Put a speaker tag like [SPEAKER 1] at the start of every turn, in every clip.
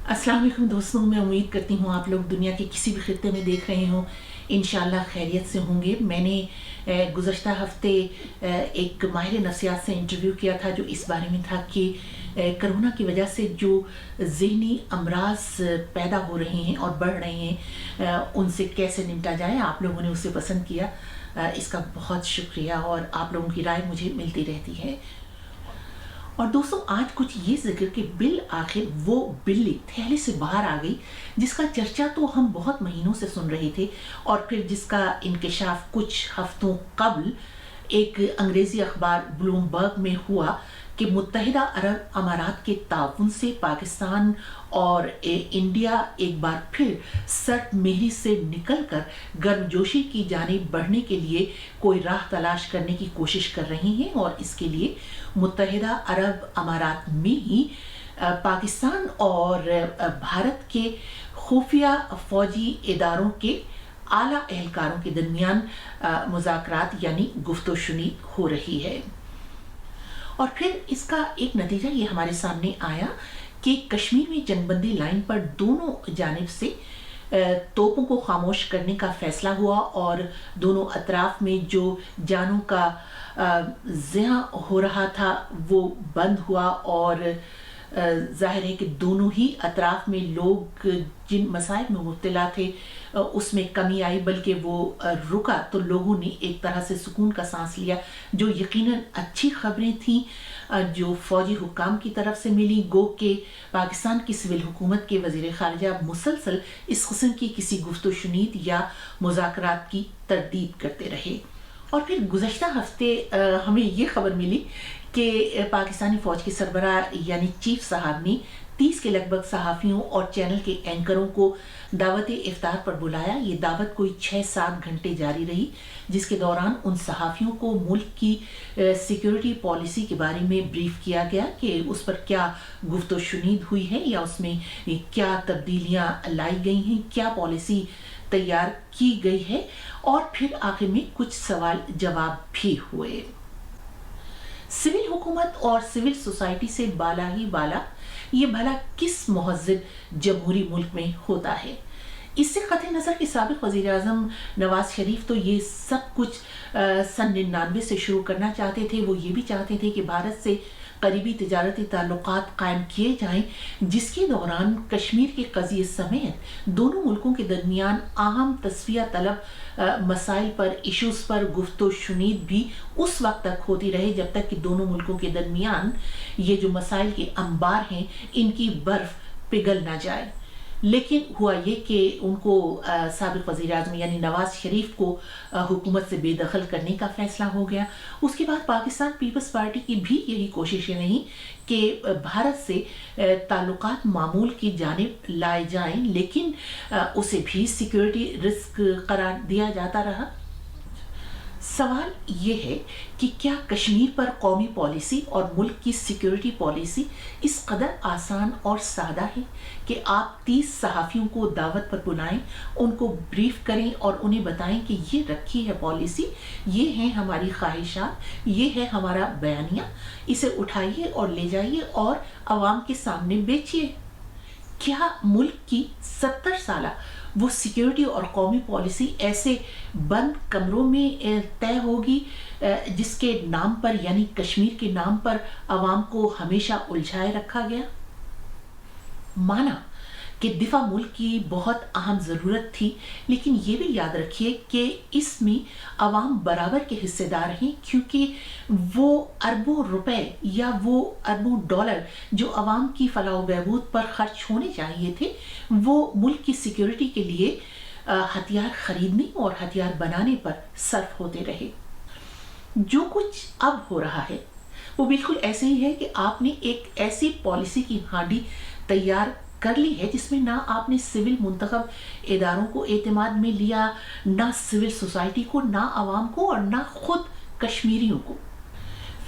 [SPEAKER 1] अस्सलाम वालेकुम दोस्तों, मैं उम्मीद करती हूँ आप लोग दुनिया के किसी भी खित्ते में देख रहे हों, इंशाल्लाह खैरियत से होंगे। मैंने गुज़श्ता हफ्ते एक माहिर नफ्सियात से इंटरव्यू किया था जो इस बारे में था कि कोरोना की वजह से जो ज़हनी अमराज पैदा हो रहे हैं और बढ़ रहे हैं उनसे कैसे निपटा जाए। आप लोगों ने उसे पसंद किया, इसका बहुत शुक्रिया और आप लोगों की राय मुझे मिलती रहती है। और दोस्तों, आज कुछ ये जिक्र कि बिल आखिर वो बिल्ली थैले से बाहर आ गई जिसका चर्चा तो हम बहुत महीनों से सुन रहे थे और फिर जिसका इंकशाफ कुछ हफ्तों कबल एक अंग्रेज़ी अखबार ब्लूमबर्ग में हुआ कि मुत्तहिदा अरब अमारात के ताउन से पाकिस्तान और इंडिया एक बार फिर सर्द मेहरी से निकलकर गर्मजोशी की जानिब बढ़ने के लिए कोई राह तलाश करने की कोशिश कर रही हैं और इसके लिए मुत्तहिदा अरब अमारात में ही पाकिस्तान और भारत के खुफिया फौजी इदारों के आला एहलकारों के दरमियान मुज़ाकरात यानी गुफ्तगू हो रही है। और फिर इसका एक नतीजा ये हमारे सामने आया कि कश्मीर में जंगबंदी लाइन पर दोनों जानिब से तोपों को खामोश करने का फैसला हुआ और दोनों अतराफ में जो जानों का ज़िया हो रहा था वो बंद हुआ और जाहिर है कि दोनों ही अतराफ में लोग जिन मसाइब में मुब्तला थे उसमें कमी आई, बल्कि वो रुका तो लोगों ने एक तरह से सुकून का सांस लिया। जो यकीनन अच्छी खबरें थीं जो फौजी हुक्काम की तरफ से मिली, गो के पाकिस्तान की सिविल हुकूमत के वज़ीर ख़ारिजा मुसलसल इस किस्म की किसी गुफ्तगू या मुज़ाकरात की तरदीद करते रहे। और फिर गुज़श्ता हफ्ते हमें ये खबर मिली कि पाकिस्तानी फ़ौज के सरबराह यानी चीफ साहब ने 30 के लगभग सहाफ़ियों और चैनल के एंकरों को दावत इफ्तार पर बुलाया। ये दावत कोई 6-7 घंटे जारी रही, जिसके दौरान उन सहाफ़ियों को मुल्क की सिक्योरिटी पॉलिसी के बारे में ब्रीफ किया गया कि उस पर क्या गुफ्तगू हुई है या उसमें क्या तब्दीलियाँ लाई गई हैं, क्या पॉलिसी तैयार की गई है। और फिर आखिर में कुछ सवाल जवाब भी हुए। सिविल हुकूमत और सिविल सोसाइटी से बाला ही बाला ये भला किस महज़्ज़ब जमहूरी मुल्क में होता है। इससे क़त्ल नज़र के साबिक़ वज़ीर आज़म नवाज शरीफ तो ये सब कुछ सन 99 से शुरू करना चाहते थे। वो ये भी चाहते थे कि भारत से करीबी तिजारती ताल्लुकात कायम किए जाएं, जिसके दौरान कश्मीर के क़ज़िये समेत दोनों मुल्कों के दरमियान अहम तस्फिया तलब मसाइल पर, इशूज़ पर गुफ्तगू भी उस वक्त तक होती रहे जब तक कि दोनों मुल्कों के दरमियान ये जो मसाइल के अंबार हैं इनकी बर्फ़ पिघल ना जाए। लेकिन हुआ ये कि उनको साबिक़ वज़ीर आज़म यानी नवाज शरीफ को हुकूमत से बेदखल करने का फ़ैसला हो गया। उसके बाद पाकिस्तान पीपल्स पार्टी की भी यही कोशिशें रहीं कि भारत से ताल्लुकात मामूल की जानिब लाए जाएं, लेकिन उसे भी सिक्योरिटी रिस्क करार दिया जाता रहा। सवाल ये है कि क्या कश्मीर पर कौमी पॉलिसी और मुल्क की सिक्योरिटी पॉलिसी इस कदर आसान और सादा है कि आप 30 सहाफ़ियों को दावत पर बुलाएं, उनको ब्रीफ करें और उन्हें बताएं कि ये रखी है पॉलिसी, ये है हमारी ख्वाहिशात, ये है हमारा बयानिया, इसे उठाइए और ले जाइए और आवाम के सामने बेचिए। क्या मुल्क की 70 साल वो सिक्योरिटी और कौमी पॉलिसी ऐसे बंद कमरों में तय होगी जिसके नाम पर यानी कश्मीर के नाम पर आवाम को हमेशा उलझाए रखा गया? माना कि दिफा मुल्क की बहुत अहम ज़रूरत थी, लेकिन ये भी याद रखिए कि इसमें आवाम बराबर के हिस्सेदार हैं, क्योंकि वो अरबों रुपए या वो अरबों डॉलर जो आवाम की फलाह व बहबूद पर खर्च होने चाहिए थे वो मुल्क की सिक्योरिटी के लिए हथियार खरीदने और हथियार बनाने पर सर्फ होते रहे। जो कुछ अब हो रहा है वो बिल्कुल ऐसे ही है कि आपने एक ऐसी पॉलिसी की हांडी तैयार कर ली है जिसमें ना आपने सिविल मुंतखब इदारों को एतमाद में लिया, ना सिविल सोसाइटी को, ना आवाम को और ना खुद कश्मीरियों को।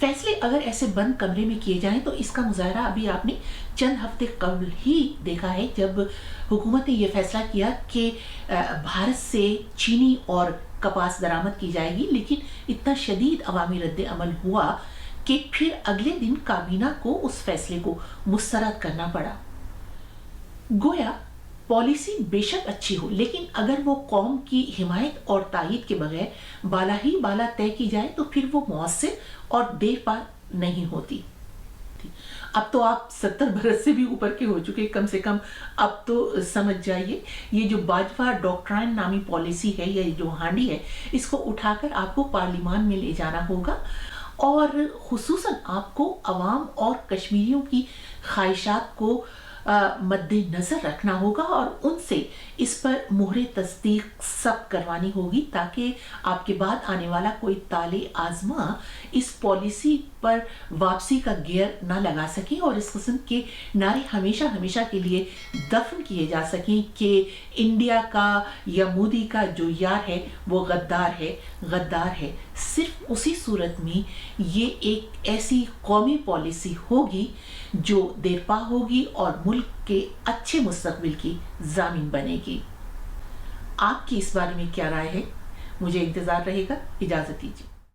[SPEAKER 1] फैसले अगर ऐसे बंद कमरे में किए जाएं तो इसका मुजाहरा अभी आपने चंद हफ्ते कबल ही देखा है, जब हुकूमत ने यह फैसला किया कि भारत से चीनी और कपास दरामद की जाएगी, लेकिन इतना शदीद अवामी रद्द अमल हुआ कि फिर अगले दिन काबीना को उस फैसले को मुस्तरद करना पड़ा। गोया पॉलिसी बेशक अच्छी हो, लेकिन अगर वो कौम की हिमायत और तायीद के बगैर बाला ही बाला तय की जाए तो फिर वो मौसर और देर पार नहीं होती। अब तो आप 70 बरस से भी ऊपर के हो चुके, कम से कम अब तो समझ जाइए, ये जो बाजवा डॉक्ट्राइन नामी पॉलिसी है, ये जो हांडी है, इसको उठाकर आपको पार्लिमान में ले जाना होगा और खुसूसन आपको अवाम और कश्मीरियों की ख्वाहिशात को मद्देनजर रखना होगा और उनसे इस पर मोहरे तस्दीक सब करवानी होगी, ताकि आपके बाद आने वाला कोई ताले आजमा इस पॉलिसी पर वापसी का गियर ना लगा सके और इस किस्म के नारे हमेशा हमेशा के लिए दफन किए जा सकें कि इंडिया का या मोदी का जो यार है वो गद्दार है। सिर्फ उसी सूरत में ये एक ऐसी कौमी पॉलिसी होगी जो देरपा होगी और मुल्क के अच्छे मुस्तकबिल की जामीन बनेगी। आपकी इस बारे में क्या राय है? मुझे इंतजार रहेगा। इजाजत दीजिए।